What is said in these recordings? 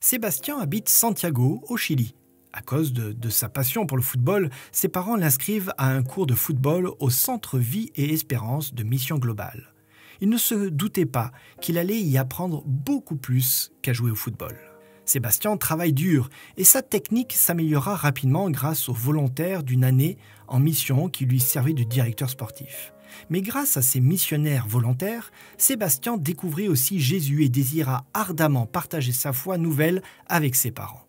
Sébastien habite Santiago, au Chili. À cause de sa passion pour le football, ses parents l'inscrivent à un cours de football au Centre Vie et Espérance de Mission Globale. Il ne se doutait pas qu'il allait y apprendre beaucoup plus qu'à jouer au football. Sébastien travaille dur et sa technique s'améliora rapidement grâce aux volontaires d'une année en mission qui lui servaient de directeur sportif. Mais grâce à ces missionnaires volontaires, Sébastien découvrit aussi Jésus et désira ardemment partager sa foi nouvelle avec ses parents.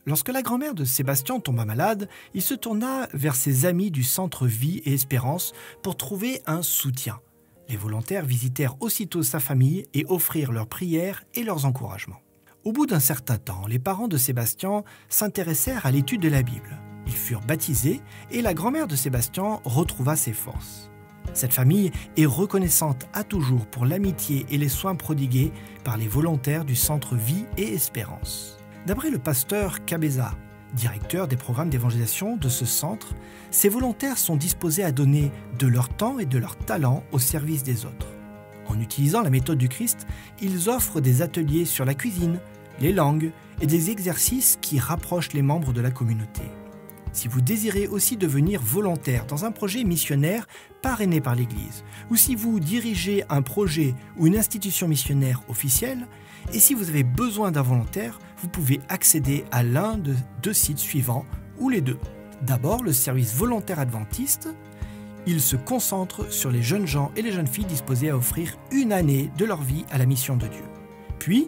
Lorsque la grand-mère de Sébastien tomba malade, il se tourna vers ses amis du Centre Vie et Espérance pour trouver un soutien. Les volontaires visitèrent aussitôt sa famille et offrirent leurs prières et leurs encouragements. Au bout d'un certain temps, les parents de Sébastien s'intéressèrent à l'étude de la Bible. Ils furent baptisés et la grand-mère de Sébastien retrouva ses forces. Cette famille est reconnaissante à toujours pour l'amitié et les soins prodigués par les volontaires du Centre Vie et Espérance. D'après le pasteur Cabeza, directeur des programmes d'évangélisation de ce centre, ces volontaires sont disposés à donner de leur temps et de leur talent au service des autres. En utilisant la méthode du Christ, ils offrent des ateliers sur la cuisine, les langues et des exercices qui rapprochent les membres de la communauté. Si vous désirez aussi devenir volontaire dans un projet missionnaire parrainé par l'Église, ou si vous dirigez un projet ou une institution missionnaire officielle, et si vous avez besoin d'un volontaire, vous pouvez accéder à l'un de deux sites suivants, ou les deux. D'abord, le service volontaire adventiste. Il se concentre sur les jeunes gens et les jeunes filles disposés à offrir une année de leur vie à la mission de Dieu. Puis,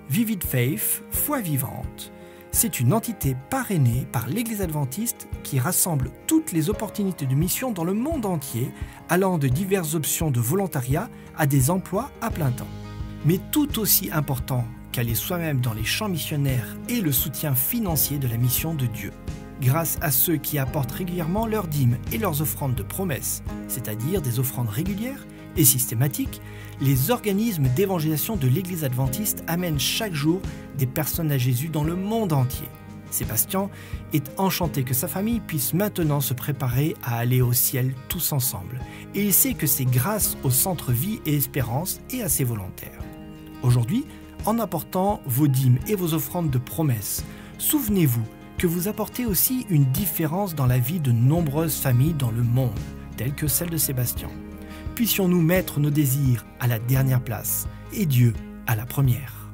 Vivid Faith, foi vivante. C'est une entité parrainée par l'Église adventiste qui rassemble toutes les opportunités de mission dans le monde entier, allant de diverses options de volontariat à des emplois à plein temps. Mais tout aussi important qu'aller soi-même dans les champs missionnaires est le soutien financier de la mission de Dieu. Grâce à ceux qui apportent régulièrement leurs dîmes et leurs offrandes de promesses, c'est-à-dire des offrandes régulières et systématiques, les organismes d'évangélisation de l'Église adventiste amènent chaque jour des personnes à Jésus dans le monde entier. Sébastien est enchanté que sa famille puisse maintenant se préparer à aller au ciel tous ensemble. Et il sait que c'est grâce au Centre Vie et Espérance et à ses volontaires. Aujourd'hui, en apportant vos dîmes et vos offrandes de promesses, souvenez-vous que vous apportez aussi une différence dans la vie de nombreuses familles dans le monde, telles que celle de Sébastien. Puissions-nous mettre nos désirs à la dernière place et Dieu à la première.